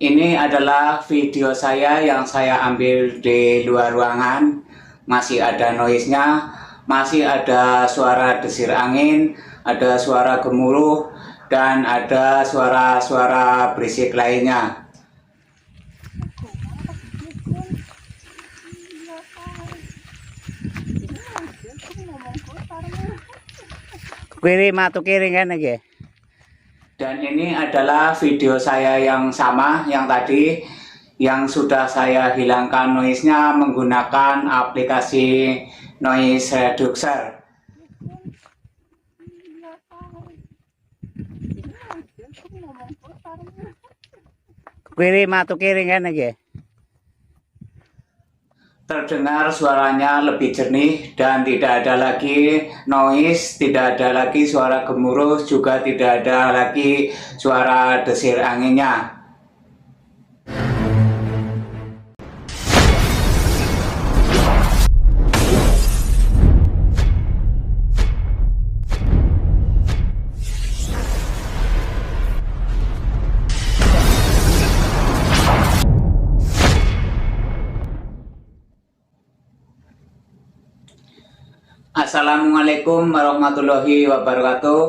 Ini adalah video saya yang saya ambil di luar ruangan. Masih ada noise-nya, masih ada suara desir angin, ada suara gemuruh, dan ada suara-suara berisik lainnya. Kiri matu kiri kan lagi. Dan ini adalah video saya yang sama yang tadi, yang sudah saya hilangkan noise-nya menggunakan aplikasi noise reducer. Kiri matu kiri kan lagi. Terdengar suaranya lebih jernih dan tidak ada lagi noise, tidak ada lagi suara gemuruh, juga tidak ada lagi suara desir anginnya. Assalamualaikum warahmatullahi wabarakatuh.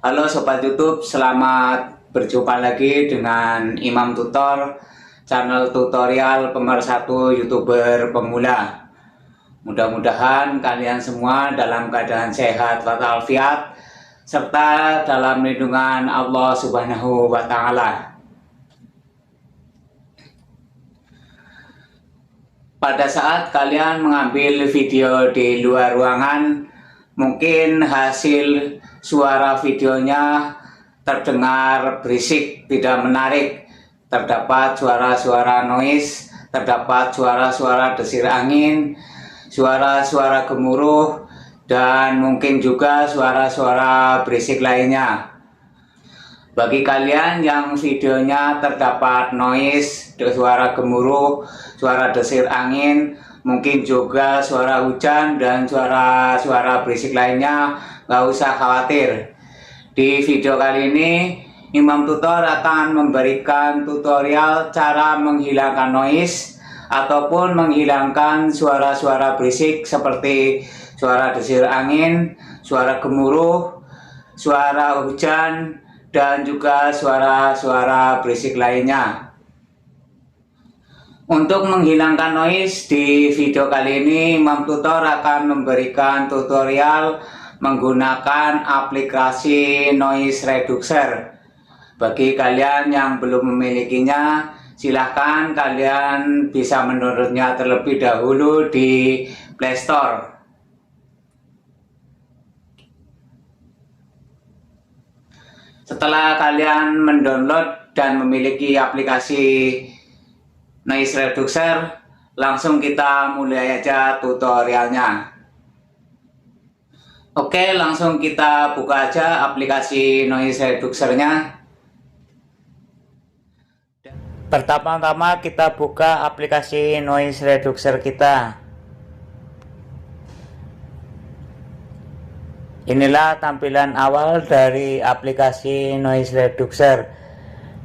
Halo Sobat YouTube, selamat berjumpa lagi dengan Imam Tutor, channel tutorial pemersatu YouTuber pemula. Mudah-mudahan kalian semua dalam keadaan sehat walafiat serta dalam lindungan Allah Subhanahu wa Ta'ala. Pada saat kalian mengambil video di luar ruangan, mungkin hasil suara videonya terdengar berisik, tidak menarik, terdapat suara-suara noise, terdapat suara-suara desir angin, suara-suara gemuruh, dan mungkin juga suara-suara berisik lainnya. Bagi kalian yang videonya terdapat noise, suara gemuruh, suara desir angin, mungkin juga suara hujan dan suara-suara berisik lainnya, nggak usah khawatir. Di video kali ini, Imam Tutor akan memberikan tutorial cara menghilangkan noise ataupun menghilangkan suara-suara berisik seperti suara desir angin, suara gemuruh, suara hujan, dan juga suara-suara berisik lainnya. Untuk menghilangkan noise di video kali ini, Imam Tutor akan memberikan tutorial menggunakan aplikasi noise reducer. Bagi kalian yang belum memilikinya, silahkan kalian bisa mendownloadnya terlebih dahulu di Play Store. Setelah kalian mendownload dan memiliki aplikasi noise reducer, langsung kita mulai aja tutorialnya. Oke, langsung kita buka aja aplikasi noise reducernya. Pertama-tama kita buka aplikasi noise reducer kita. Inilah tampilan awal dari aplikasi noise reducer.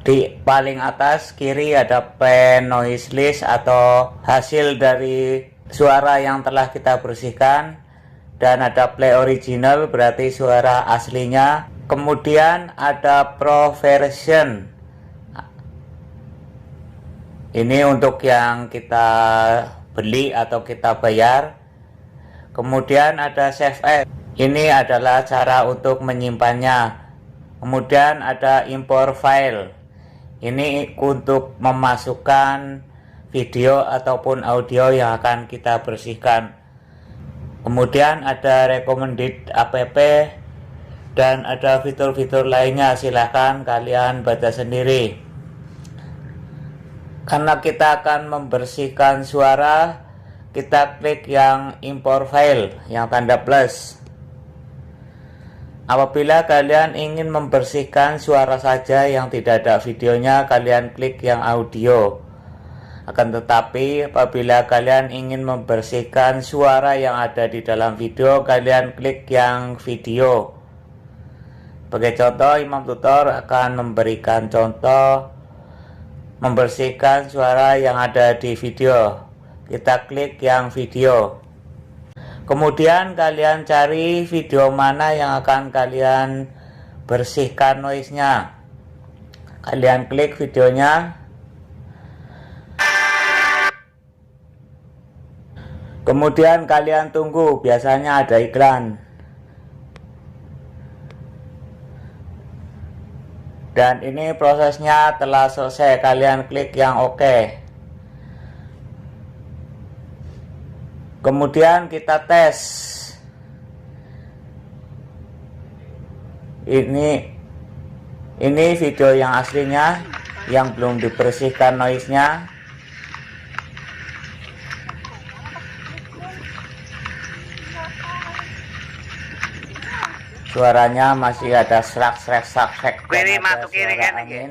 Di paling atas kiri ada pen noise list atau hasil dari suara yang telah kita bersihkan, dan ada play original berarti suara aslinya. Kemudian ada pro version. Ini untuk yang kita beli atau kita bayar. Kemudian ada save as. Ini adalah cara untuk menyimpannya. Kemudian ada import file. Ini untuk memasukkan video ataupun audio yang akan kita bersihkan. Kemudian ada recommended app dan ada fitur-fitur lainnya, silahkan kalian baca sendiri. Karena kita akan membersihkan suara, kita klik yang import file yang tanda plus. Apabila kalian ingin membersihkan suara saja yang tidak ada videonya, kalian klik yang audio. Akan tetapi apabila kalian ingin membersihkan suara yang ada di dalam video, kalian klik yang video. Sebagai contoh, Imam Tutor akan memberikan contoh membersihkan suara yang ada di video. Kita klik yang video. Kemudian kalian cari video mana yang akan kalian bersihkan noise-nya. Kalian klik videonya. Kemudian kalian tunggu, biasanya ada iklan. Dan ini prosesnya telah selesai, kalian klik yang OK. Kemudian kita tes. Ini video yang aslinya, yang belum dibersihkan noise-nya. Suaranya masih ada serak-serak Kiri dan ada masuk kiri suara kan, angin.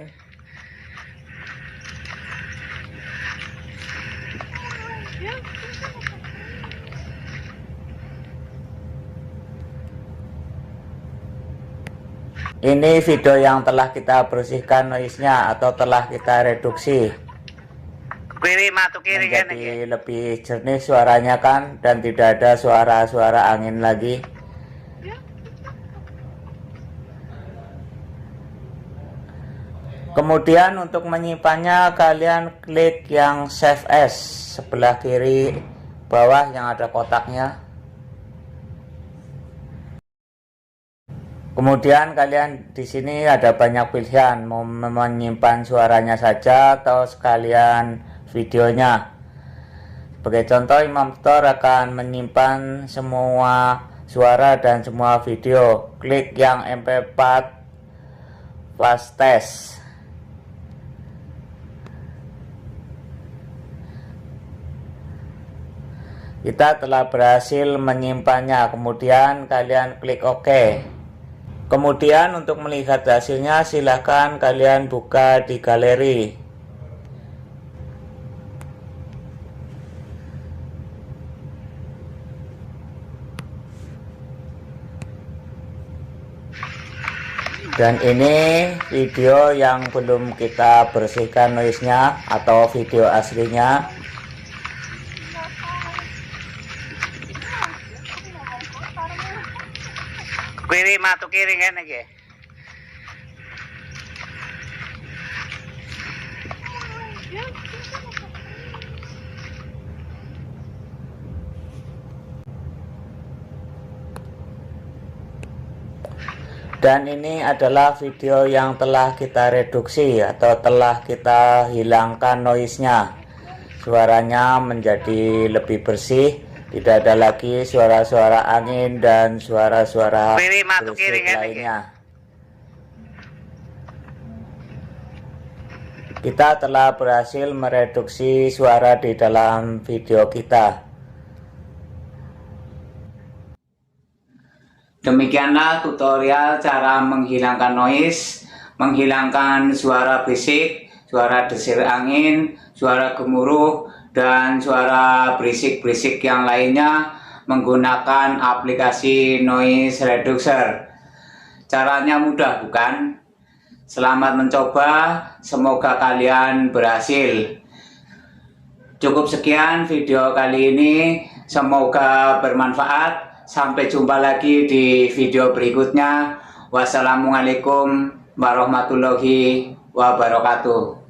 Ini video yang telah kita bersihkan noise-nya atau telah kita reduksi Kiri masuk kiri kan, menjadi lebih jernih suaranya kan, dan tidak ada suara-suara angin lagi. Kemudian untuk menyimpannya kalian klik yang Save As sebelah kiri bawah yang ada kotaknya. Kemudian kalian di sini ada banyak pilihan, mau menyimpan suaranya saja atau sekalian videonya. Sebagai contoh, Imam Tutor akan menyimpan semua suara dan semua video. Klik yang MP4 Flash Test. Kita telah berhasil menyimpannya. Kemudian kalian klik OK. Kemudian untuk melihat hasilnya silahkan kalian buka di galeri. Dan ini video yang belum kita bersihkan noise-nya atau video aslinya. Kiri masuk kiri kan aja. Dan ini adalah video yang telah kita reduksi atau telah kita hilangkan noise-nya. Suaranya menjadi lebih bersih, tidak ada lagi suara-suara angin dan suara-suara berisik lainnya. Kita telah berhasil mereduksi suara di dalam video kita. Demikianlah tutorial cara menghilangkan noise, menghilangkan suara berisik, suara desir angin, suara gemuruh, dan suara berisik-berisik yang lainnya menggunakan aplikasi noise reducer. Caranya mudah bukan? Selamat mencoba, semoga kalian berhasil. Cukup sekian video kali ini, semoga bermanfaat. Sampai jumpa lagi di video berikutnya. Wassalamualaikum warahmatullahi wabarakatuh.